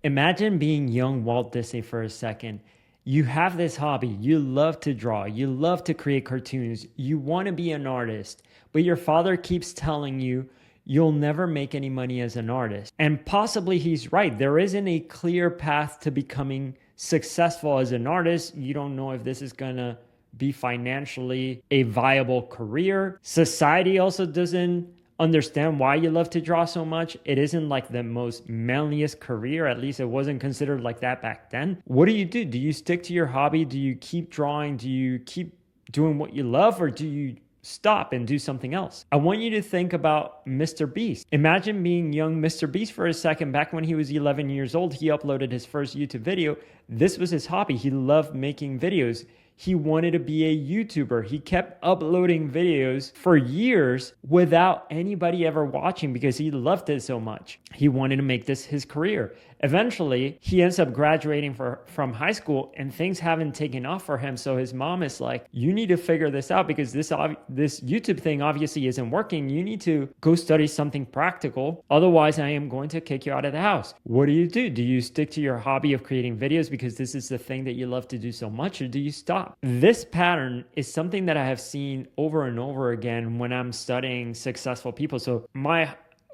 Imagine being young Walt Disney for a second. You have this hobby. You love to draw. You love to create cartoons. You want to be an artist, but your father keeps telling you you'll never make any money as an artist. And possibly he's right. There isn't a clear path to becoming successful as an artist. You don't know if this is going to be financially a viable career. Society also doesn't understand why you love to draw so much. It isn't like the most manliest career. At least it wasn't considered like that back then. What do? Do you stick to your hobby? Do you keep drawing? Do you keep doing what you love, or do you stop and do something else? I want you to think about MrBeast. Imagine being young MrBeast for a second. Back when he was 11 years old, he uploaded his first YouTube video. This was his hobby. He loved making videos. He wanted to be a YouTuber. He kept uploading videos for years without anybody ever watching because he loved it so much. He wanted to make this his career. Eventually, he ends up graduating from high school and things haven't taken off for him. So his mom is like, you need to figure this out because this YouTube thing obviously isn't working. You need to go study something practical. Otherwise, I am going to kick you out of the house. What do? Do you stick to your hobby of creating videos because this is the thing that you love to do so much, or do you stop? This pattern is something that I have seen over and over again when I'm studying successful people. So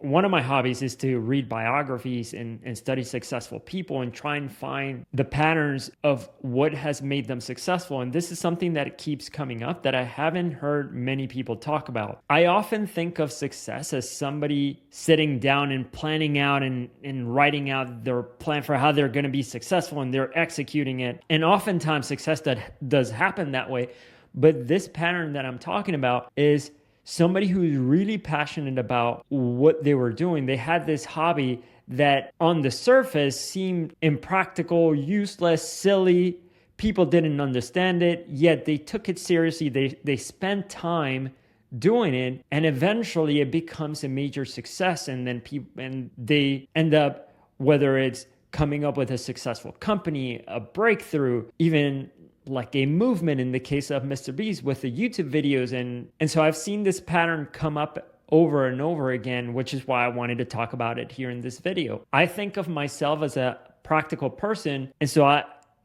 one of my hobbies is to read biographies and study successful people and try and find the patterns of what has made them successful. And this is something that keeps coming up that I haven't heard many people talk about. I often think of success as somebody sitting down and planning out and writing out their plan for how they're going to be successful, and they're executing it. And oftentimes success does happen that way. But this pattern that I'm talking about is somebody who's really passionate about what they were doing. They had this hobby that on the surface seemed impractical, useless, silly. People didn't understand it, yet they took it seriously. They spent time doing it, and eventually it becomes a major success. And then they end up, whether it's coming up with a successful company, a breakthrough, even like a movement in the case of MrBeast with the YouTube videos. And so I've seen this pattern come up over and over again, which is why I wanted to talk about it here in this video. I think of myself as a practical person. And so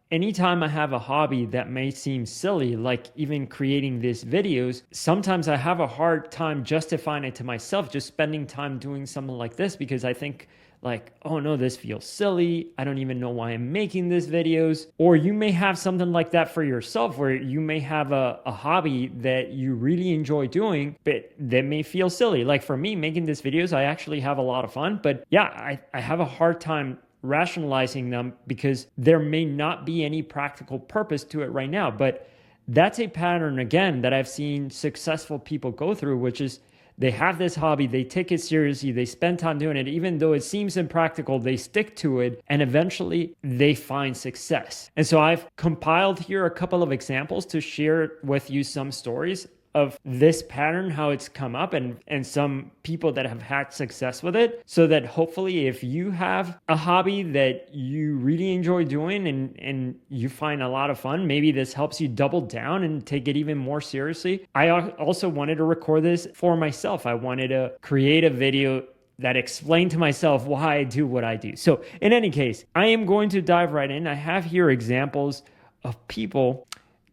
anytime I have a hobby that may seem silly, like even creating these videos, sometimes I have a hard time justifying it to myself, just spending time doing something like this, because I think like, oh no, this feels silly. I don't even know why I'm making these videos. Or you may have something like that for yourself, where you may have a hobby that you really enjoy doing, but that may feel silly. Like for me, making these videos, I actually have a lot of fun, but yeah, I have a hard time rationalizing them because there may not be any practical purpose to it right now. But that's a pattern, again, that I've seen successful people go through, which is they have this hobby, they take it seriously, they spend time doing it, even though it seems impractical, they stick to it, and eventually they find success. And so I've compiled here a couple of examples to share with you some stories of this pattern, how it's come up, and some people that have had success with it, so that hopefully if you have a hobby that you really enjoy doing and you find a lot of fun, maybe this helps you double down and take it even more seriously. I also wanted to record this for myself. I wanted to create a video that explained to myself why I do what I do. So in any case, I am going to dive right in. I have here examples of people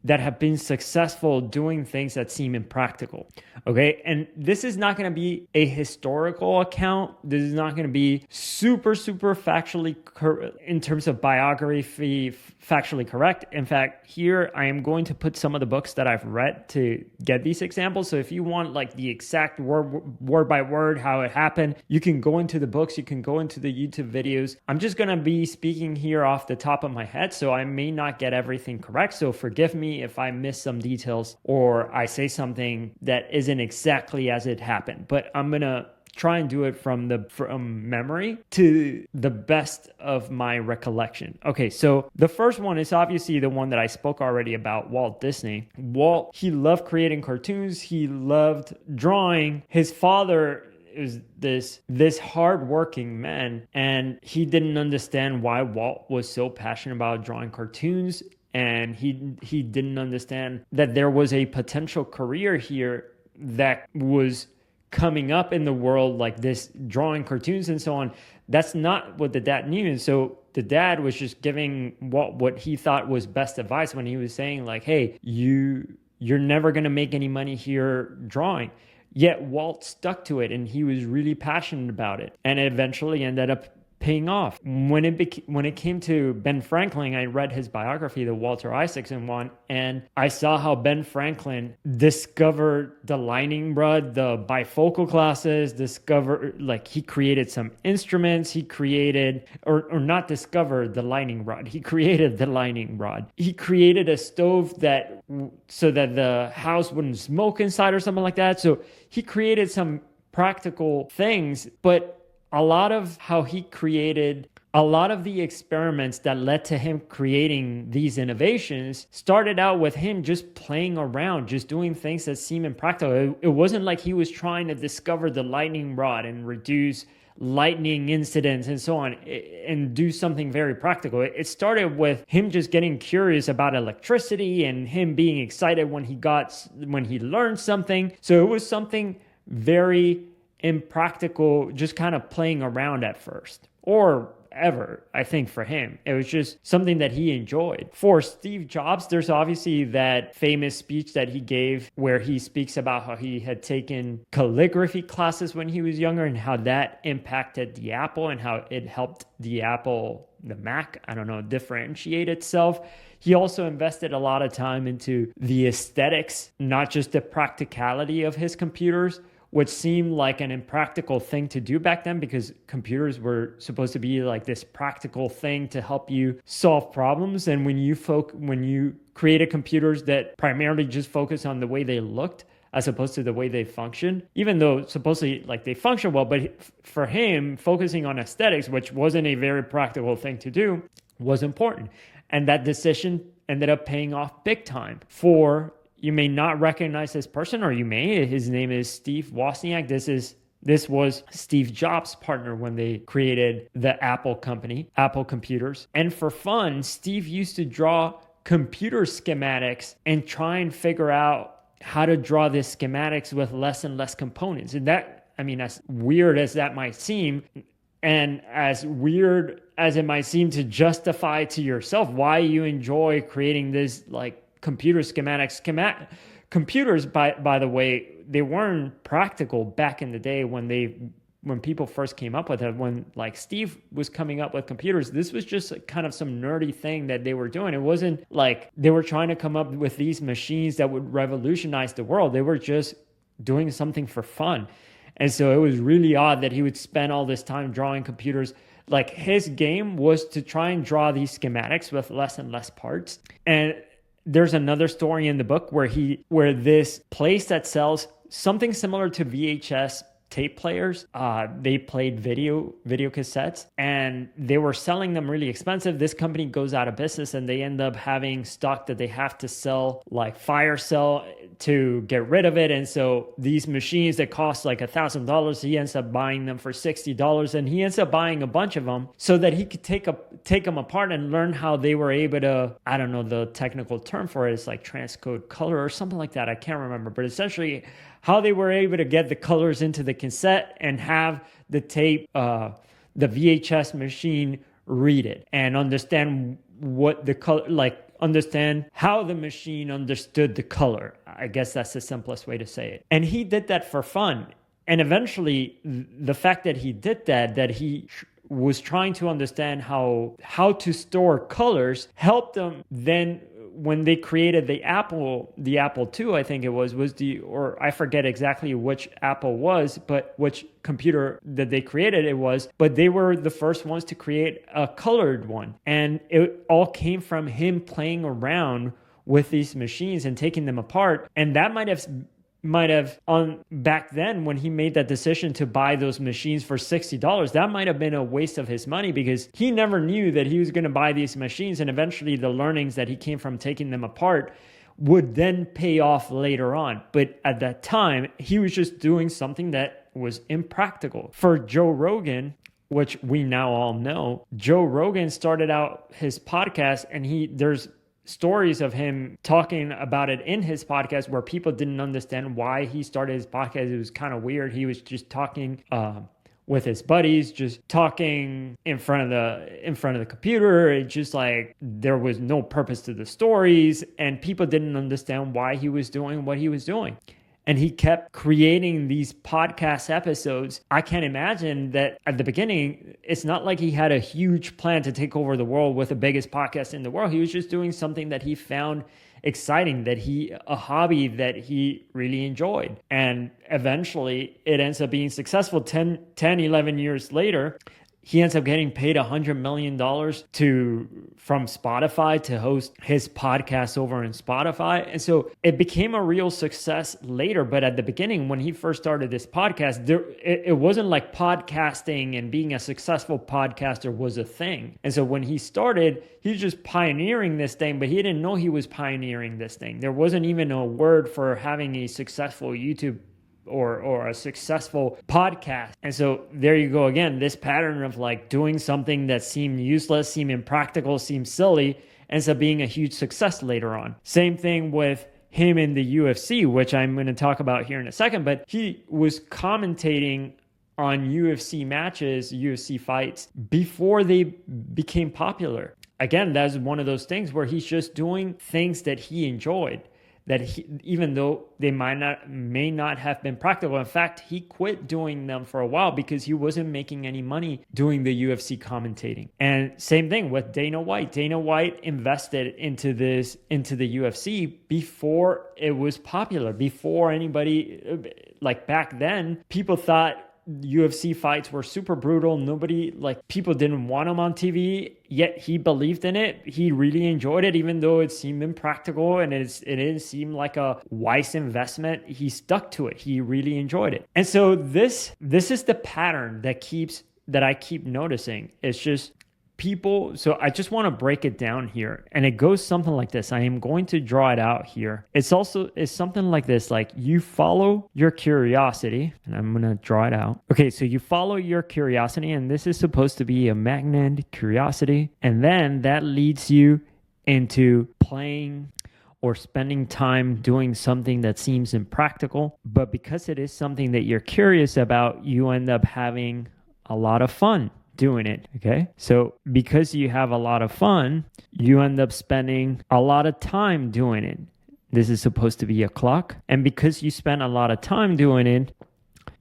that have been successful doing things that seem impractical. Okay. And this is not going to be a historical account. This is not going to be super factually in terms of biography, factually correct. In fact, here I am going to put some of the books that I've read to get these examples. So if you want like the exact word by word, how it happened, you can go into the books, you can go into the YouTube videos. I'm just going to be speaking here off the top of my head, so I may not get everything correct. So forgive me if I miss some details or I say something that isn't exactly as it happened, but I'm going to try and do it from memory to the best of my recollection. Okay, so the first one is obviously the one that I spoke already about, Walt Disney. Walt, he loved creating cartoons. He loved drawing. His father is this hardworking man, and he didn't understand why Walt was so passionate about drawing cartoons. And he didn't understand that there was a potential career here that was coming up in the world, like this, drawing cartoons and so on, that's not what the dad knew. And so the dad was just giving what he thought was best advice when he was saying like, hey, you're never going to make any money here drawing. Yet Walt stuck to it, and he was really passionate about it, and it eventually ended up paying off. When it came to Ben Franklin, I read his biography, the Walter Isaacson one, and I saw how Ben Franklin discovered the lightning rod, the bifocal glasses, he created some instruments, he created, or not discovered the lightning rod, he created the lightning rod. He created a stove so that the house wouldn't smoke inside or something like that. So he created some practical things, but a lot of the experiments that led to him creating these innovations started out with him just playing around, just doing things that seem impractical. It wasn't like he was trying to discover the lightning rod and reduce lightning incidents and so on and do something very practical. It started with him just getting curious about electricity and him being excited when he learned something. So it was something very impractical, just kind of playing around at first, or ever. I think for him, it was just something that he enjoyed. For Steve Jobs, there's obviously that famous speech that he gave where he speaks about how he had taken calligraphy classes when he was younger and how that impacted the Apple and how it helped the Mac, differentiate itself. He also invested a lot of time into the aesthetics, not just the practicality of his computers, which seemed like an impractical thing to do back then because computers were supposed to be like this practical thing to help you solve problems. And when you created computers that primarily just focus on the way they looked as opposed to the way they function, even though supposedly like they function well, but for him, focusing on aesthetics, which wasn't a very practical thing to do, was important. And that decision ended up paying off big time. You may not recognize this person, or you may. His name is Steve Wozniak. This was Steve Jobs' partner when they created the Apple company, Apple Computers. And for fun, Steve used to draw computer schematics and try and figure out how to draw the schematics with less and less components. And as weird as that might seem, and as weird as it might seem to justify to yourself why you enjoy creating this like computer schematics. Computers, by the way, they weren't practical back in the day when people first came up with it. When like Steve was coming up with computers, this was just kind of some nerdy thing that they were doing. It wasn't like they were trying to come up with these machines that would revolutionize the world. They were just doing something for fun. And so it was really odd that he would spend all this time drawing computers. Like his game was to try and draw these schematics with less and less parts. And there's another story in the book where this place that sells something similar to VHS tape players, they played video cassettes, and they were selling them really expensive. This company goes out of business, and they end up having stock that they have to sell, like fire sale, to get rid of it. And so these machines that cost like $1,000, he ends up buying them for $60, and he ends up buying a bunch of them so that he could take them apart and learn how they were able to, I don't know the technical term for it, it's like transcode color or something like that. I can't remember, but essentially how they were able to get the colors into the cassette and have the tape, the VHS machine read it and understand what the color, like understand how the machine understood the color. I guess that's the simplest way to say it. And he did that for fun. And eventually the fact that he did that he was trying to understand how to store colors helped them then when they created the Apple II, I think it was or I forget exactly which Apple was, but which computer that they created it was, but they were the first ones to create a colored one. And it all came from him playing around with these machines and taking them apart. And that might have on back then when he made that decision to buy those machines for $60, that might have been a waste of his money because he never knew that he was going to buy these machines, and eventually the learnings that he came from taking them apart would then pay off later on. But at that time, he was just doing something that was impractical. For Joe Rogan, which we now all know, Joe Rogan started out his podcast, and there's stories of him talking about it in his podcast where people didn't understand why he started his podcast. It was kind of weird. He was just talking with his buddies, just talking in front of the computer. It's just like there was no purpose to the stories, and people didn't understand why he was doing what he was doing. And he kept creating these podcast episodes. I can't imagine that at the beginning, it's not like he had a huge plan to take over the world with the biggest podcast in the world. He was just doing something that he found exciting, a hobby that he really enjoyed. And eventually it ends up being successful. 11 years later, he ends up getting paid $100 million from Spotify to host his podcast over in Spotify. And so it became a real success later. But at the beginning, when he first started this podcast, it wasn't like podcasting and being a successful podcaster was a thing. And so when he started, he was just pioneering this thing, but he didn't know he was pioneering this thing. There wasn't even a word for having a successful YouTube or a successful podcast. And so there you go again, this pattern of like doing something that seemed useless, seemed impractical, seemed silly, ends up being a huge success later on. Same thing with him in the UFC, which I'm going to talk about here in a second, but he was commentating on UFC matches, UFC fights before they became popular. Again, that's one of those things where he's just doing things that he enjoyed, even though they may not have been practical. In fact, he quit doing them for a while because he wasn't making any money doing the UFC commentating. And same thing with Dana White. Dana White invested into the UFC before it was popular, before anybody, like back then, people thought UFC fights were super brutal. People didn't want him on TV, yet he believed in it. He really enjoyed it, even though it seemed impractical and it didn't seem like a wise investment. He stuck to it. He really enjoyed it. And so this is the pattern that I keep noticing. It's just people. So I just want to break it down here, and it goes something like this. I am going to draw it out here. It's something like this, like you follow your curiosity, and I'm going to draw it out. Okay, so you follow your curiosity, and this is supposed to be a magnet curiosity, and then that leads you into playing or spending time doing something that seems impractical, but because it is something that you're curious about, you end up having a lot of fun doing it. Okay, so because you have a lot of fun, you end up spending a lot of time doing it. This is supposed to be a clock, and because you spend a lot of time doing it,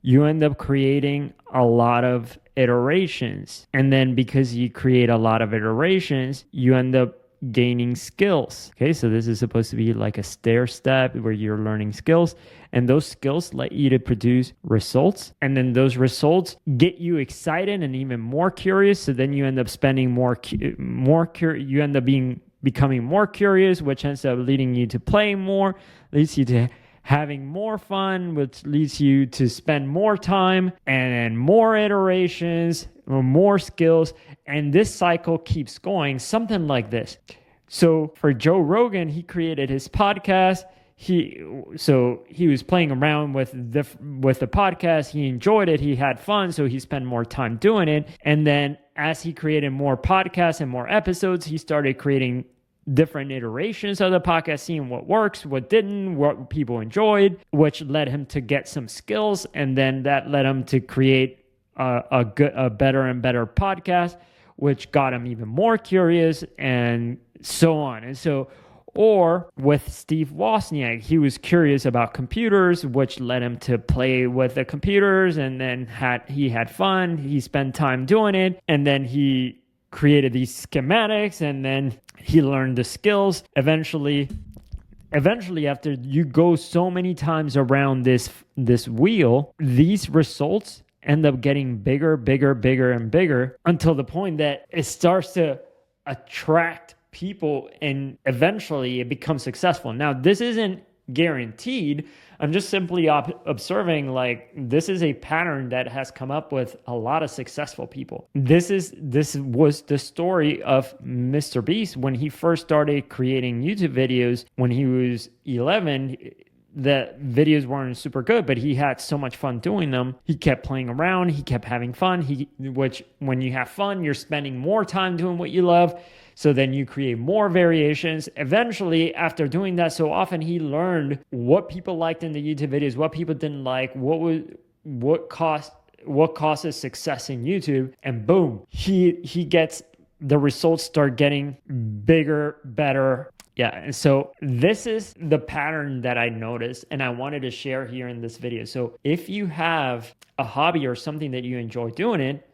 you end up creating a lot of iterations, and then because you create a lot of iterations, you end up gaining skills. Okay, so this is supposed to be like a stair step where you're learning skills, and those skills let you to produce results, and then those results get you excited and even more curious. So then you end up spending you end up becoming more curious, which ends up leading you to playing more, leads you to having more fun, which leads you to spend more time and more iterations, more skills, and this cycle keeps going, something like this. So for Joe Rogan, he created his podcast. He was playing around with the podcast. He enjoyed it. He had fun, so he spent more time doing it. And then as he created more podcasts and more episodes, he started creating different iterations of the podcast, seeing what works, what didn't, what people enjoyed, which led him to get some skills, and then that led him to create a better and better podcast, which got him even more curious, and so on. And so, or with Steve Wozniak, he was curious about computers, which led him to play with the computers, and then he had fun. He spent time doing it, and then he created these schematics, and then he learned the skills. Eventually, after you go so many times around this wheel, these results end up getting bigger, and bigger, until the point that it starts to attract people, and eventually it becomes successful. Now, this isn't guaranteed. I'm just simply observing, like, this is a pattern that has come up with a lot of successful people. This was the story of MrBeast when he first started creating YouTube videos when he was 11. The videos weren't super good, but he had so much fun doing them. He kept playing around. He kept having fun. Which when you have fun, you're spending more time doing what you love. So then you create more variations. Eventually, after doing that so often, he learned what people liked in the YouTube videos, what people didn't like, what caused what causes success in YouTube, and boom, he gets the results start getting bigger, better. Yeah, and so this is the pattern that I noticed and I wanted to share here in this video. So if you have a hobby or something that you enjoy doing it,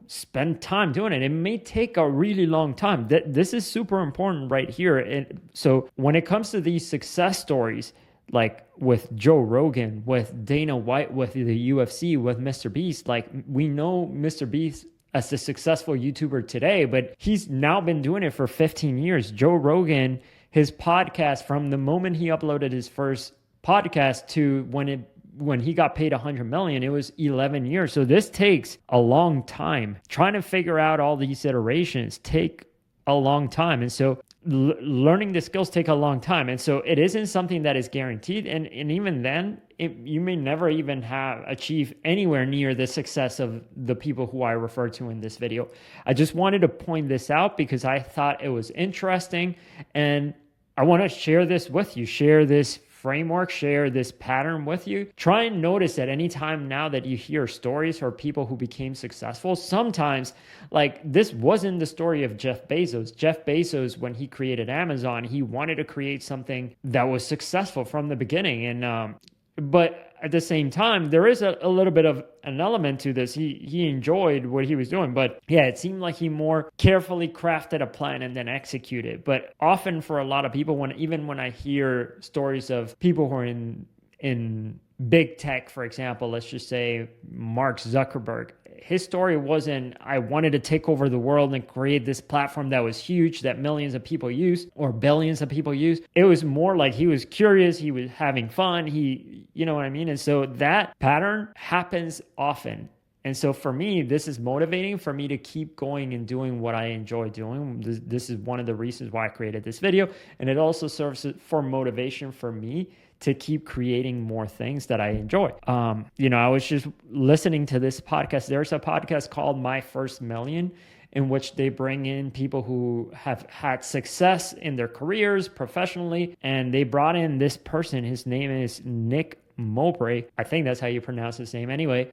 spend time doing it. It may take a really long time. This is super important right here. And so when it comes to these success stories, like with Joe Rogan, with Dana White, with the UFC, with MrBeast, like we know MrBeast as a successful YouTuber today, but he's now been doing it for 15 years. Joe Rogan, his podcast, from the moment he uploaded his first podcast to when he got paid 100 million, it was 11 years. So this takes a long time. Trying to figure out all these iterations take a long time. And so learning the skills take a long time. And so it isn't something that is guaranteed. And even then, you may never even achieve anywhere near the success of the people who I refer to in this video. I just wanted to point this out because I thought it was interesting. And I want to share this with you, share this framework, share this pattern with you. Try and notice at any time now that you hear stories or people who became successful. Sometimes, like, this wasn't the story of Jeff Bezos. Jeff Bezos, when he created Amazon, he wanted to create something that was successful from the beginning. And but at the same time, there is a little bit of an element to this. He enjoyed what he was doing, but yeah, it seemed like he more carefully crafted a plan and then executed. But often for a lot of people, even when I hear stories of people who are in big tech, for example, let's just say Mark Zuckerberg, his story wasn't, I wanted to take over the world and create this platform that was huge that millions of people use or billions of people use. It was more like he was curious, he was having fun, you know what I mean? And so that pattern happens often. And so for me, this is motivating for me to keep going and doing what I enjoy doing. This is one of the reasons why I created this video. And it also serves for motivation for me to keep creating more things that I enjoy. I was just listening to this podcast. There's a podcast called My First Million, in which they bring in people who have had success in their careers professionally. And they brought in this person. His name is Nick Mowbray. I think that's how you pronounce his name. Anyway,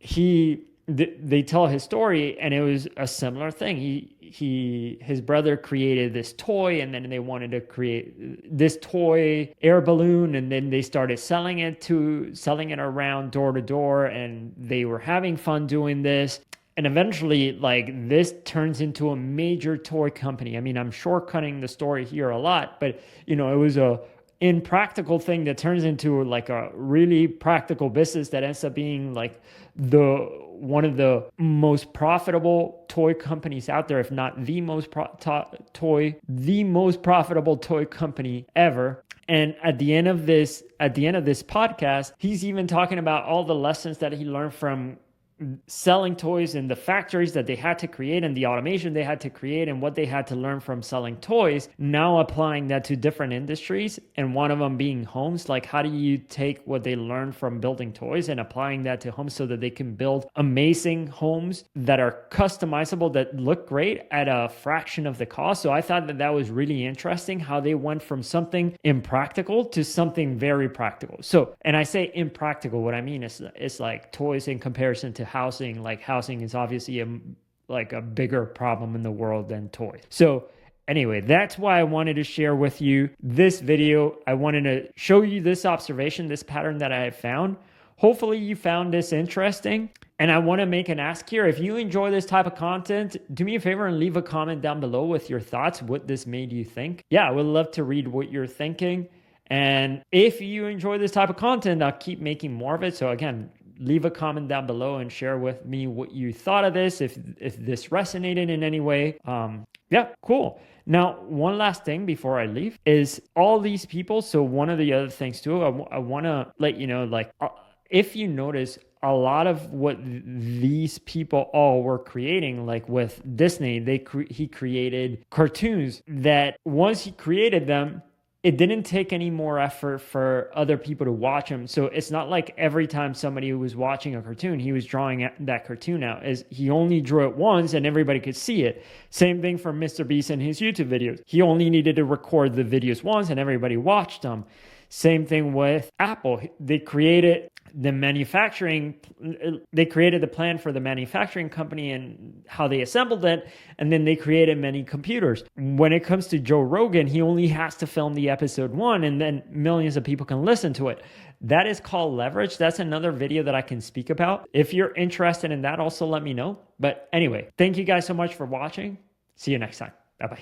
they tell his story, and it was a similar thing. His brother created this toy, and then they wanted to create this toy air balloon, and then they started selling it around door to door, and they were having fun doing this. And eventually, like, this turns into a major toy company. I mean, I'm shortcutting the story here a lot, but it was a impractical thing that turns into like a really practical business that ends up being like one of the most profitable toy companies out there, if not the most profitable toy company ever. And at the end of this podcast, he's even talking about all the lessons that he learned from selling toys and the factories that they had to create and the automation they had to create and what they had to learn from selling toys, now applying that to different industries, and one of them being homes. Like, how do you take what they learned from building toys and applying that to homes so that they can build amazing homes that are customizable, that look great at a fraction of the cost? So I thought that was really interesting, how they went from something impractical to something very practical. So, and I say impractical, what I mean is it's like toys in comparison to housing. Like, housing is obviously a bigger problem in the world than toys. So anyway, that's why I wanted to share with you this video. I wanted to show you this observation, this pattern that I have found. Hopefully you found this interesting. And I want to make an ask here. If you enjoy this type of content, do me a favor and leave a comment down below with your thoughts, what this made you think. Yeah, I would love to read what you're thinking. And if you enjoy this type of content, I'll keep making more of it. So again, leave a comment down below and share with me what you thought of this, if this resonated in any way. Yeah, cool. Now, one last thing before I leave is all these people. So one of the other things too, I want to let you know, like, if you notice, a lot of what these people all were creating, like with Disney, he created cartoons that once he created them, it didn't take any more effort for other people to watch them. So it's not like every time somebody was watching a cartoon, he was drawing that cartoon out. As he only drew it once and everybody could see it. Same thing for MrBeast and his YouTube videos. He only needed to record the videos once and everybody watched them. Same thing with Apple. They created the manufacturing, they created the plan for the manufacturing company and how they assembled it, and then they created many computers. When it comes to Joe Rogan, he only has to film the episode 1 and then millions of people can listen to it. That is called leverage. That's another video that I can speak about. If you're interested in that, also let me know. But anyway, thank you guys so much for watching. See you next time.